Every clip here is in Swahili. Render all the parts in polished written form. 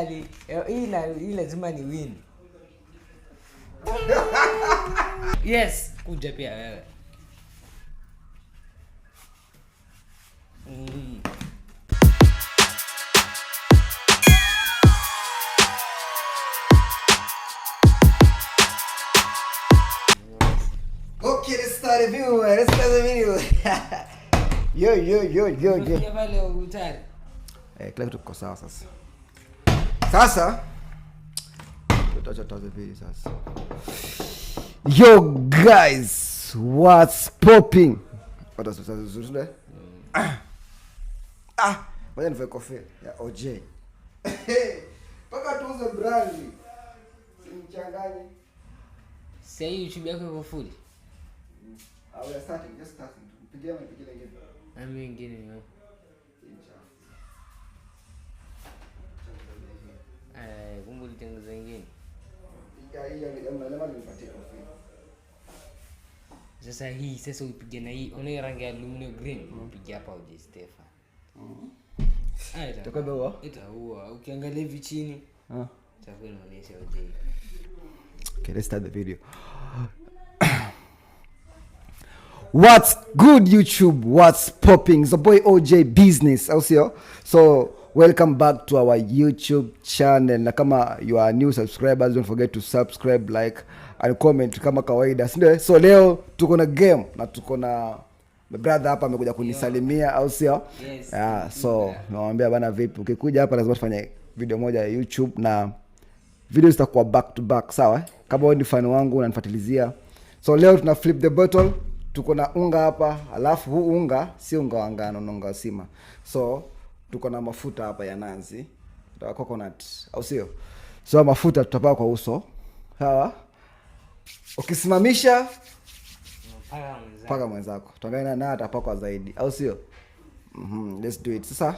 Hii lazima ni win. Yes, kuja pia wewe. Okay, let's start the video. Let's start the video. Yo. Kwa pale utari. Kila kitu kiko sawa sasa. Sasa tutaacha the video sasa. Yo guys, what's popping? What is this? Bwana nivae kofia ya OJ. Paka tuuze brandi. Simchanganye. Sasa hii YouTube yako iko full. We are starting, just starting. Pigia lingine. Ami wengine ni wapi? Kumbe ulitengeneza nyingine. Sasa hii sasa upige na hii. Ona rangi ya aluminium green. Upige hapa OJ Stefan. Itakuwa itaua. Ukiangalia hivi chini. Itakuwa inaonyesha OJ. Okay, let's start the video. What's good YouTube? What's popping? It's the boy OJ Business. Also, so welcome back to our YouTube channel. Na kama you are new subscribers, don't forget to subscribe, like and comment kama kawaida. So leo tuko na game na tuko na my brother hapa amekuja kunisalimia au sio? Yes. Yeah, so nawaambia bana vipi? Ukikuja hapa lazima tufanye video moja ya YouTube na video zitakuwa back to back, sawa? Kama wewe ni fan wangu unanifuatilizia. So leo tuna flip the bottle. Tuko na unga hapa, alafu huu unga si unga wa ngano, ni unga wa sima. So tuko na mafuta hapa ya nazi, ya coconut, au sio? So mafuta tutapaka kwa uso. Sawa? Ukisimamisha paka mwenzako. Tuangalie na atapaka zaidi, au sio? Let's do it. Sasa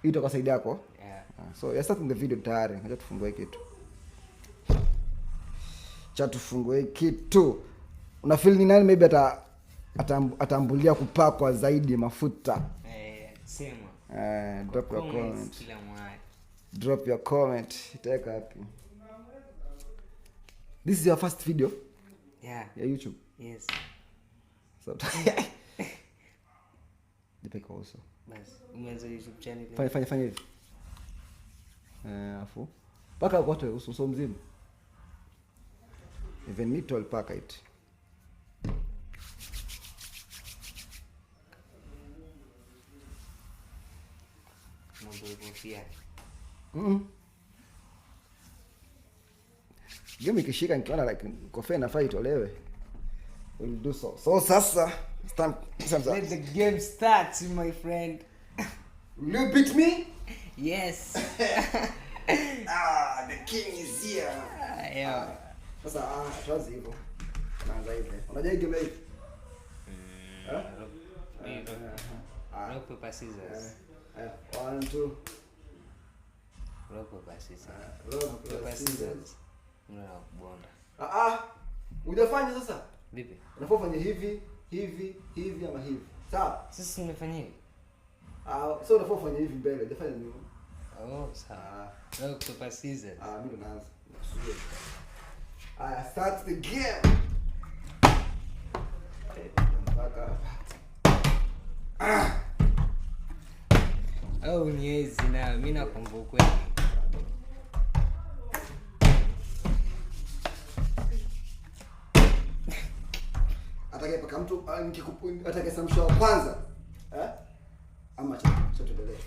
hii itakuwa saidi yako. Yeah. So ya start the video tayari. Acha tufungue kitu. Tufungue kitu. Una feel ni nani maybe atambulia kupakwa zaidi mafuta? Sema. Drop your comment. Drop your comment. Itaweka hapo. This is your first video? Yeah. Ya YouTube? Yes. So dipeka also. Bas, umeanza YouTube channel. Fanya hivi. Afu. Paka kote uso mzima. Even me to paka it. Game ikishika nikiona like kofia inafaa itolewe. We'll do so. So sasa let the game start, my friend. Will you beat me? Yes. The king is here. Yeah. Sasa tuanze hivyo. Naanza hivi. Unajua hii game hii? Rock paper scissors. 1 2 Rock paper scissors. Rock paper scissors. Unao bonda. Hujafanya sasa? Vipi? Unafaa ufanye hivi ama hivi. Sawa? Sasa nimefanya hivi. So unafaa ufanye hivi mbele, hujafanya nyuma. Sawa. Rock paper scissors. Mimi ndo naanza. Start the game. Niezi na mimi nakumbuka kweli. Atakaye paka mtu atakaye samsha wa kwanza. Ama cha tuendelee.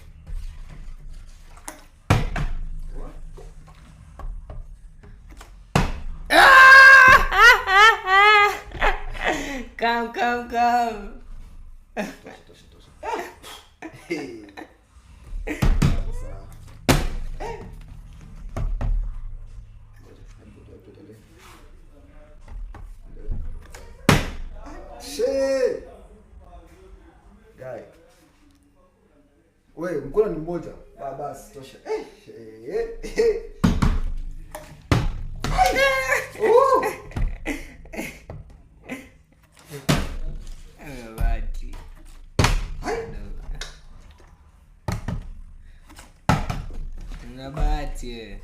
Come. Tosha. Guy. Wewe mkono ni mmoja. Basi tosha. Nabati. bahati.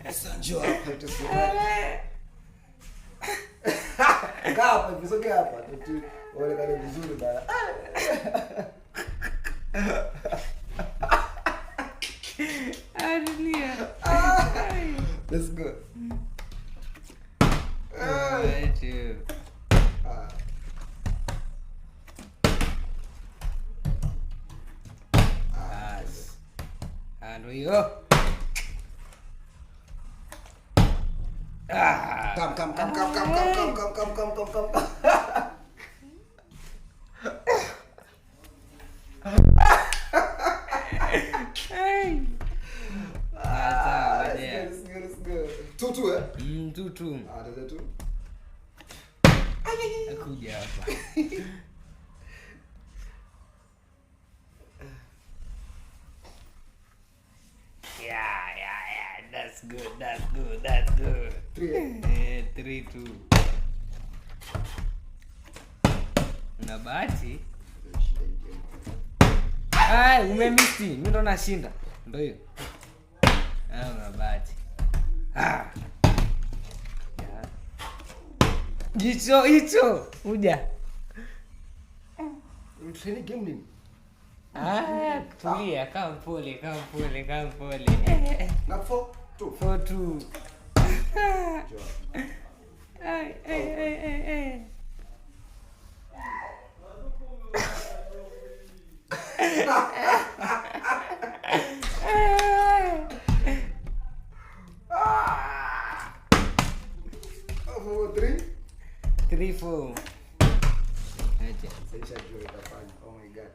Sasa njoo hapa tusione. Hapa visoge hapa tu. Wale kale vizuri bana. Adunia. Let's go. Yo. Come. Hey. Let's go. 2-2 eh? 2-2. That's 2. Akuja hapa. Yeah. That's good. 3-2. Una bahati? Umemisi. Mimi ndo nashinda. Ndio hiyo. Una bahati. Hicho. Uja. Utreni game nini? Tulia, kama pole. Na 4-2. 4-2. Hey. Oh, 3. 3-4. Aje. Sasa juu itafanya. Oh my god.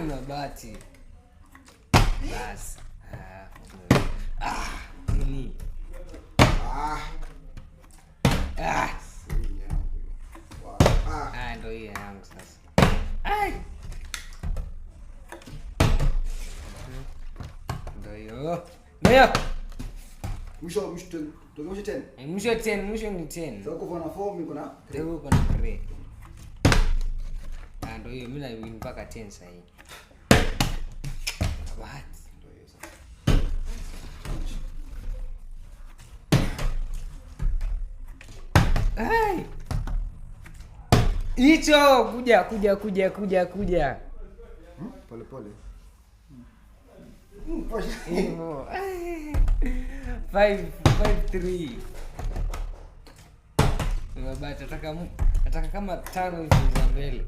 Una bahati. Bas. Nini? Ndio hiyo yangu sasa. Ndio hiyo. Mwisho 10. Mwisho ni 10. Sasa uko na 4 mimi kuna 3. Uko na 3. Ndio hiyo, mimi na win mpaka 10 sasa hivi. What? Ndio hiyo sasa. Hicho kuja. Pole. 5-3. Mbona nataka kama 5 hivi za mbele.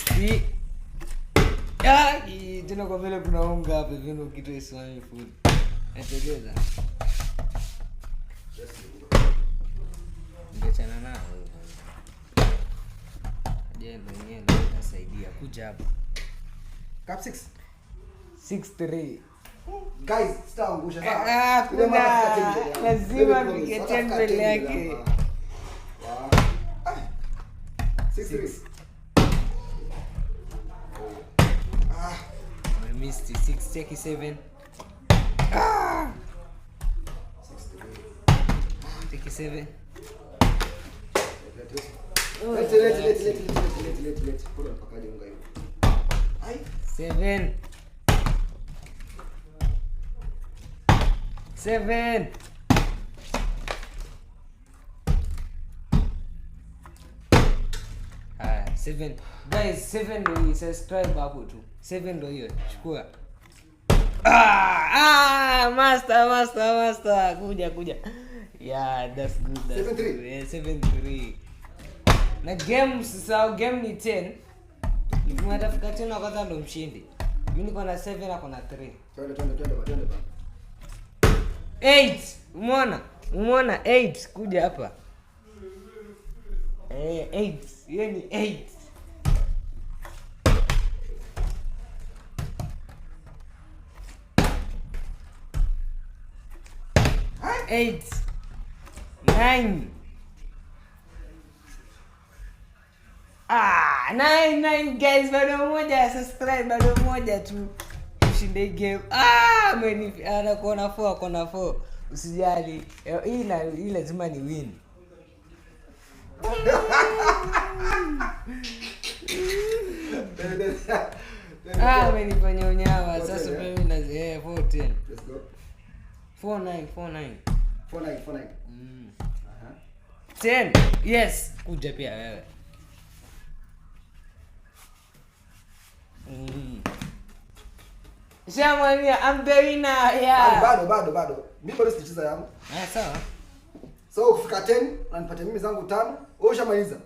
Still. Tena kwa vile kuna unga hapa vino kitu iswami food. Nategeza. Ngechana nao. Mwenyewe nasaidia kuja hapa. Cup 6. 6-3. Guys, sitaangusha sana. Lazima niketie mbele yake. 6-3. I missed 6 check 7. 7. Let's. Put on pakaje unga hiyo. 7. 7. Guys, 7 ndio subscribe hapo tu. 7 ndio hiyo. Chukua. Master. Kuja. Yeah, that's good. 7-3. Na game sasa game ni 10. Nikimtafika tena kwanza ndo mshindi. Mimi niko na 7 na kuna 3. Twende ba. 8. Umeona 8 kuja hapa. 8. Hiyo ni 8. Eight. 9. 9 guys, bado moja subscribe, bado moja tu ushinde game. Ana kona 4. Usijali. Hii lazima ni win. Amenifanya unyawa sasa mimi na 410. Let's go. 49. 49. 10. Yes, kuja pia wewe. Shamania, I'm the winner. Yeah. Bado. Mimi bado sicheza yangu. Sawa. So ukifika 10 unanipatia mimi zangu 5. Wewe ushamaliza.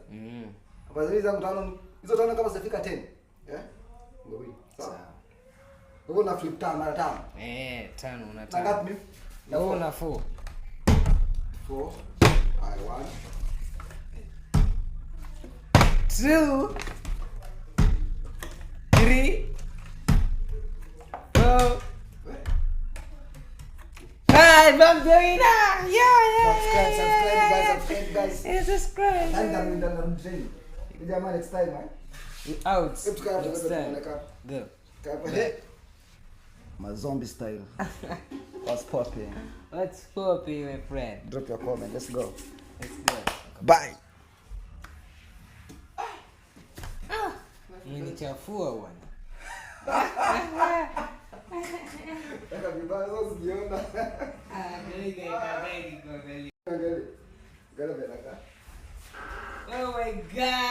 Kwa hizo zangu 5, hizo 5 kama sifika 10. Ndio wewe. Sawa. Wewe una flip 5 mara 5. 5 una 5. Ngapi mimi? Na wewe una 4. 4. I want 2 3 4 5. I'm the winner. Yeah. Subscribe guys. Subscribe. And I'm training. Jamaa next time, You out. Next time. Go. My zombie style. What's popping? What's popping, my friend? Drop your comment. Let's go. Let's go. Bye. Umenichafua bwana. Oh my God.